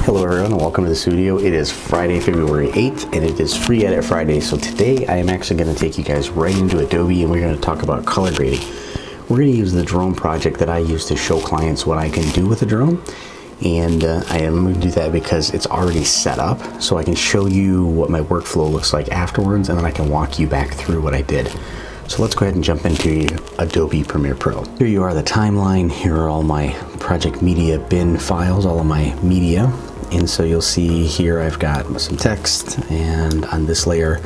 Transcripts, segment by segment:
Hello everyone and welcome to the studio. It is Friday, February 8th and it is FreeEdit Friday. So today I am actually going to take you guys right into Adobe and we're going to talk about color grading. We're going to use the drone project that I use to show clients what I can do with a drone. And I am going to do that because it's already set up. So I can show you what my workflow looks like afterwards and then I can walk you back through what I did. So let's go ahead and jump into Adobe Premiere Pro. Here you are, the timeline. Here are all my project media bin files, all of my media. And so you'll see here I've got some text, and on this layer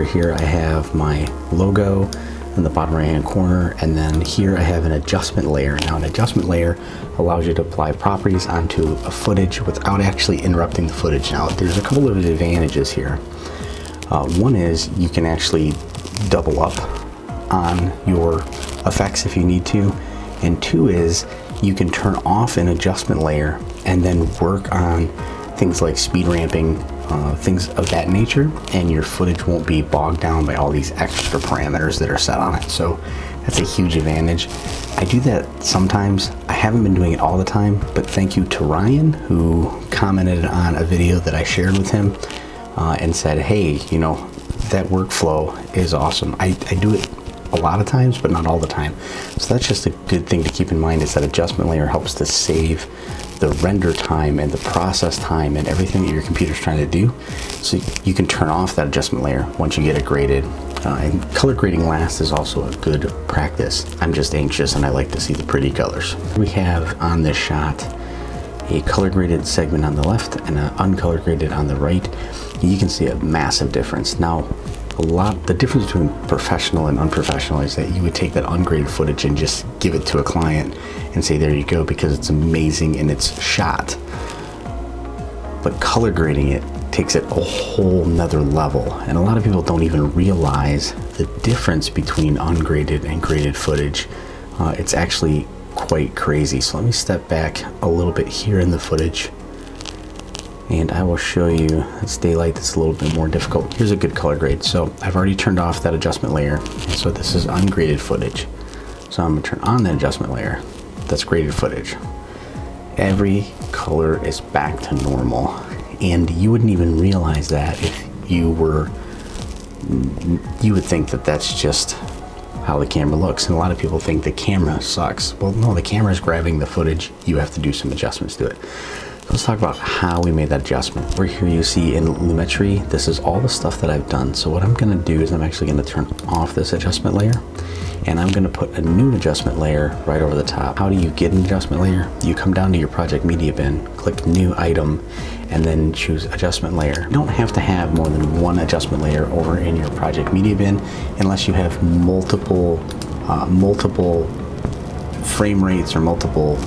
here I have my logo in the bottom right hand corner, and then here I have an adjustment layer. Now an adjustment layer allows you to apply properties onto a footage without actually interrupting the footage. Now there's a couple of advantages here. One is you can actually double up on your effects if you need to, and two is you can turn off an adjustment layer and then work on things like speed ramping, things of that nature, and your footage won't be bogged down by all these extra parameters that are set on it. So that's a huge advantage. I do that sometimes. I haven't been doing it all the time, but thank you to Ryan, who commented on a video that I shared with him and said, hey, you know, that workflow is awesome. I do it a lot of times, but not all the time. So that's just a good thing to keep in mind, is that adjustment layer helps to save the render time and the process time and everything that your computer's trying to do. So you can turn off that adjustment layer once you get it graded. And color grading last is also a good practice. I'm just anxious and I like to see the pretty colors. We have on this shot a color graded segment on the left and an uncolor graded on the right. You can see a massive difference. Now, the difference between professional and unprofessional is that you would take that ungraded footage and just give it to a client and say, there you go, because it's amazing and it's shot. But color grading it takes it a whole nother level. And a lot of people don't even realize the difference between ungraded and graded footage. It's actually quite crazy. So let me step back a little bit here in the footage and I will show you. It's daylight, that's a little bit more difficult. Here's a good color grade. So I've already turned off that adjustment layer, and so this is ungraded footage. So I'm gonna turn on that adjustment layer. That's graded footage. Every color is back to normal, and you wouldn't even realize that if you would think that that's just how the camera looks. And a lot of people think the camera sucks. Well, no, the camera's grabbing the footage. You have to do some adjustments to it. Let's talk about how we made that adjustment. Over here you see in Lumetri, this is all the stuff that I've done. So what I'm gonna do is I'm actually gonna turn off this adjustment layer, and I'm gonna put a new adjustment layer right over the top. How do you get an adjustment layer? You come down to your project media bin, click new item, and then choose adjustment layer. You don't have to have more than one adjustment layer over in your project media bin unless you have multiple frame rates or multiple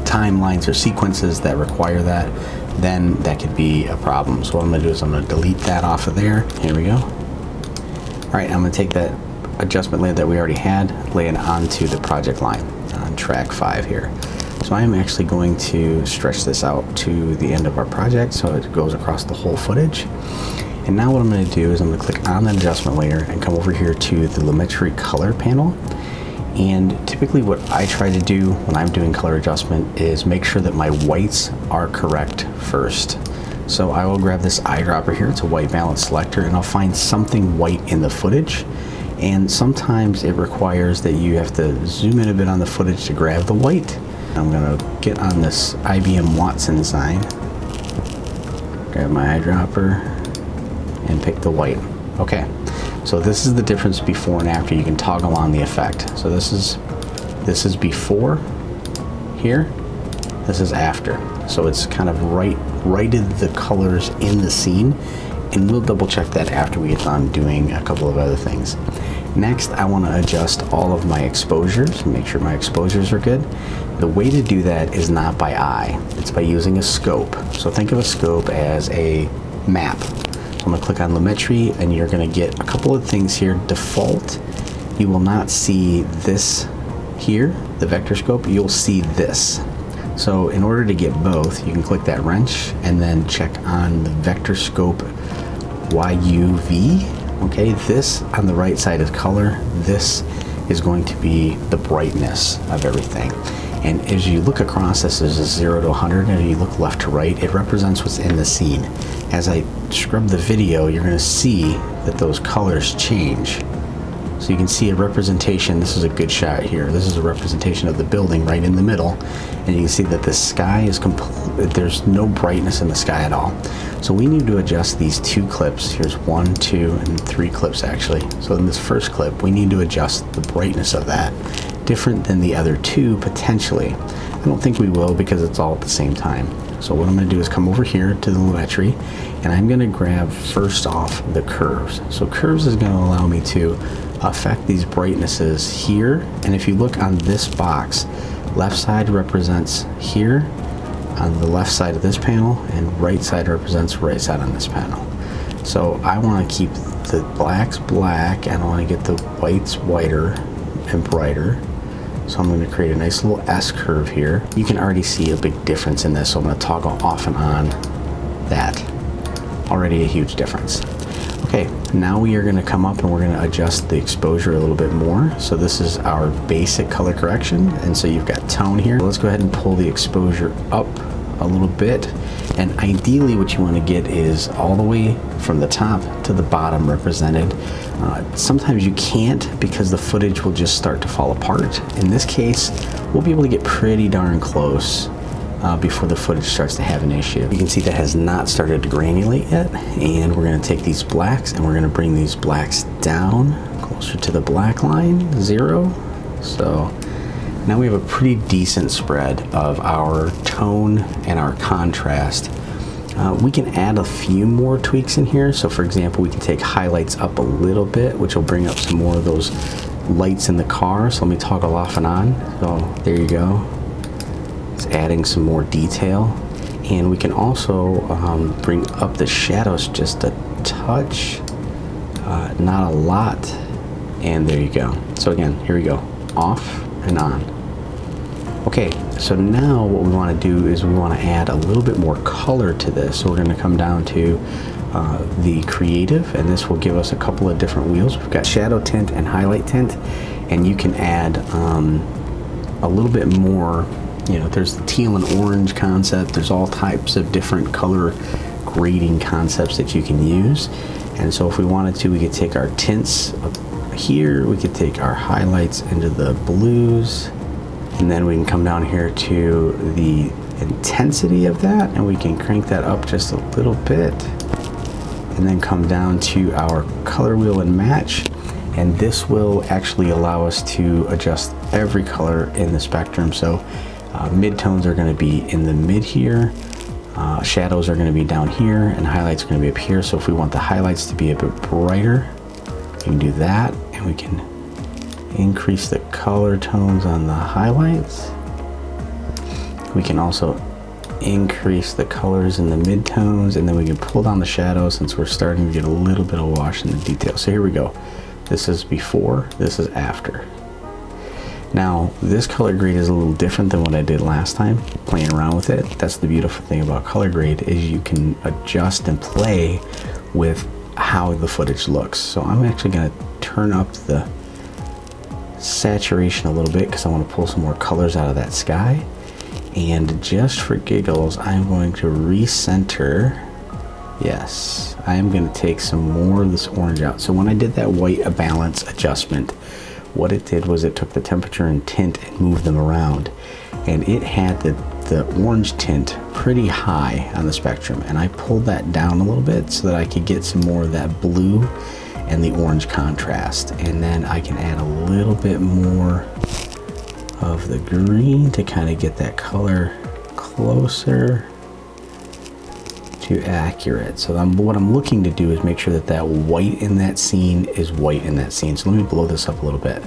timelines or sequences that require that. Then that could be a problem. So what I'm gonna do is I'm gonna delete that off of there. Here we go. All right, I'm gonna take that adjustment layer that we already had, lay it onto the project line on track 5 here. So I'm actually going to stretch this out to the end of our project so it goes across the whole footage. And now what I'm gonna do is I'm gonna click on that adjustment layer and come over here to the Lumetri color panel. And typically what I try to do when I'm doing color adjustment is make sure that my whites are correct first. So I will grab this eyedropper here, it's a white balance selector, and I'll find something white in the footage. And sometimes it requires that you have to zoom in a bit on the footage to grab the white. I'm gonna get on this IBM Watson sign, grab my eyedropper, and pick the white. Okay. So this is the difference before and after. You can toggle on the effect. So this is before here, this is after. So it's kind of righted the colors in the scene, and we'll double check that after we get done doing a couple of other things. Next, I want to adjust all of my exposures, make sure my exposures are good. The way to do that is not by eye, it's by using a scope. So think of a scope as a map. I'm gonna click on Lumetri, and you're gonna get a couple of things here. Default, you will not see this here, the vector scope, you'll see this. So in order to get both, you can click that wrench and then check on the vector scope YUV. Okay, this on the right side is color, this is going to be the brightness of everything. And as you look across this, there's a 0 to 100, and you look left to right, it represents what's in the scene. As I scrub the video, you're going to see that those colors change. So you can see a representation. This is a good shot here. This is a representation of the building right in the middle, and you can see that the sky is there's no brightness in the sky at all. So we need to adjust these 2 clips. Here's 1, 2, and 3 clips actually. So in this first clip, we need to adjust the brightness of that, different than the other 2 potentially. I don't think we will because it's all at the same time. So what I'm going to do is come over here to the lumetri, and I'm going to grab first off the curves. So curves is going to allow me to affect these brightnesses here. And if you look on this box, left side represents here on the left side of this panel, and right side represents right side on this panel. So I want to keep the blacks black, and I want to get the whites whiter and brighter. So I'm going to create a nice little S curve here. You can already see a big difference in this, so I'm going to toggle off and on that. Already a huge difference. Okay, now we are going to come up and we're going to adjust the exposure a little bit more. So this is our basic color correction, and so you've got tone here. Let's go ahead and pull the exposure up a little bit, and ideally what you want to get is all the way from the top to the bottom represented. Sometimes you can't because the footage will just start to fall apart. In this case, we'll be able to get pretty darn close before the footage starts to have an issue. You can see that has not started to granulate yet, and we're going to take these blacks and we're going to bring these blacks down closer to the black line, 0. So now we have a pretty decent spread of our tone and our contrast. We can add a few more tweaks in here. So for example, we can take highlights up a little bit, which will bring up some more of those lights in the car. So let me toggle off and on. So there you go. It's adding some more detail. And we can also bring up the shadows just a touch, not a lot. And there you go. So again, here we go, off and on. Okay, so now what we want to do is we want to add a little bit more color to this. So we're going to come down to the creative, and this will give us a couple of different wheels. We've got shadow tint and highlight tint, and you can add a little bit more. You know, there's the teal and orange concept. There's all types of different color grading concepts that you can use. And so if we wanted to, we could take our tints up here, we could take our highlights into the blues, and then we can come down here to the intensity of that, and we can crank that up just a little bit, and then come down to our color wheel and match. And this will actually allow us to adjust every color in the spectrum. So midtones are going to be in the mid here, shadows are going to be down here, and highlights are going to be up here. So if we want the highlights to be a bit brighter, we can do that, and we can increase the color tones on the highlights. We can also increase the colors in the midtones, and then we can pull down the shadows since we're starting to get a little bit of wash in the detail. So here we go. This is before, this is after. Now, this color grade is a little different than what I did last time, playing around with it. That's the beautiful thing about color grade, is you can adjust and play with how the footage looks. So I'm actually going to turn up the saturation a little bit because I want to pull some more colors out of that sky. And just for giggles, I'm going to recenter. Yes, I am going to take some more of this orange out. So when I did that white balance adjustment, what it did was it took the temperature and tint and moved them around, and it had the orange tint pretty high on the spectrum, and I pulled that down a little bit so that I could get some more of that blue and the orange contrast. And then I can add a little bit more of the green to kind of get that color closer to accurate. So what I'm looking to do is make sure that that white in that scene is white in that scene. So let me blow this up a little bit.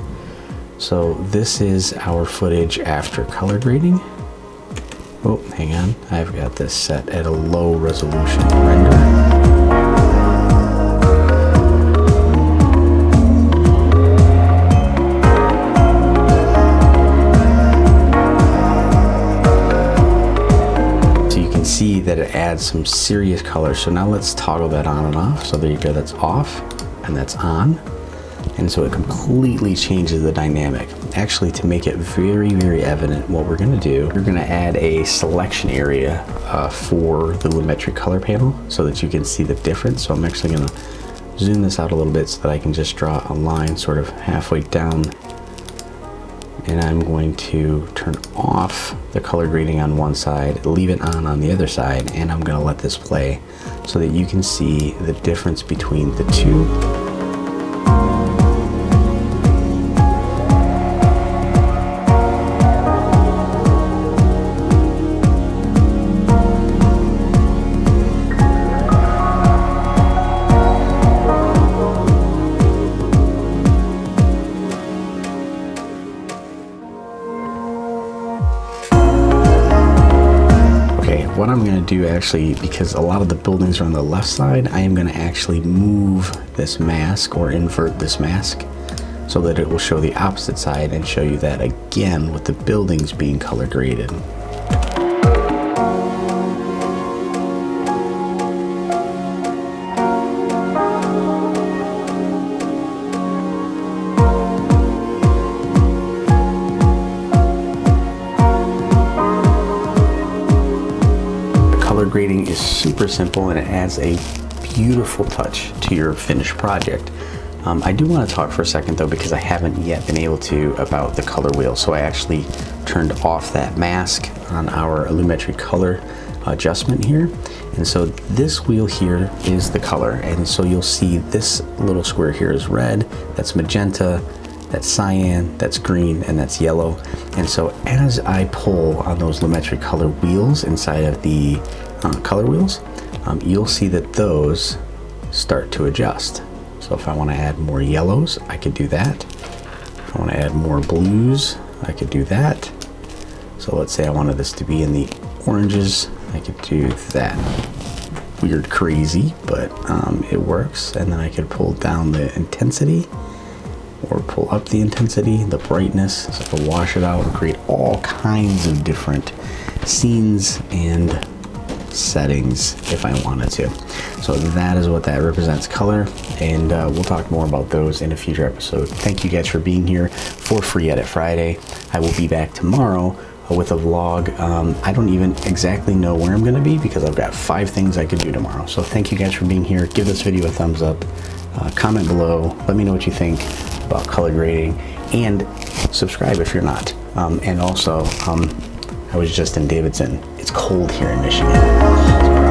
So this is our footage after color grading. Oh, hang on. I've got this set at a low resolution render. See that it adds some serious color. So now let's toggle that on and off. So there you go, that's off and that's on. And so it completely changes the dynamic. actually, to make it very, very evident, what we're gonna do, we're gonna add a selection area for the lumetric color panel so that you can see the difference. So I'm actually gonna zoom this out a little bit so that I can just draw a line sort of halfway down. And I'm going to turn off the color grading on one side, leave it on the other side, and I'm gonna let this play so that you can see the difference between the two. What I'm going to do actually, because a lot of the buildings are on the left side, I am going to actually move this mask or invert this mask so that it will show the opposite side and show you that again with the buildings being color graded. Color grading is super simple and it adds a beautiful touch to your finished project. I do want to talk for a second though, because I haven't yet been able to, about the color wheel. So I actually turned off that mask on our lumetric color adjustment here. And so this wheel here is the color. And so you'll see this little square here is red, that's magenta, that's cyan, that's green, and that's yellow. And so as I pull on those lumetric color wheels inside of the color wheels, you'll see that those start to adjust. So if I want to add more yellows, I could do that. If I want to add more blues, I could do that. So let's say I wanted this to be in the oranges, I could do that. Weird, crazy, but it works. And then I could pull down the intensity or pull up the intensity, the brightness, so I can wash it out and create all kinds of different scenes and settings if I wanted to. So that is what that represents, color, and we'll talk more about those in a future episode. Thank you guys for being here for FreeEdit Friday. I will be back tomorrow with a vlog. I don't even exactly know where I'm going to be because I've got 5 things I could do tomorrow. So thank you guys for being here. Give this video a thumbs up, comment below, let me know what you think about color grading, and subscribe if you're not. And also, I was just in Davidson. It's cold here in Michigan.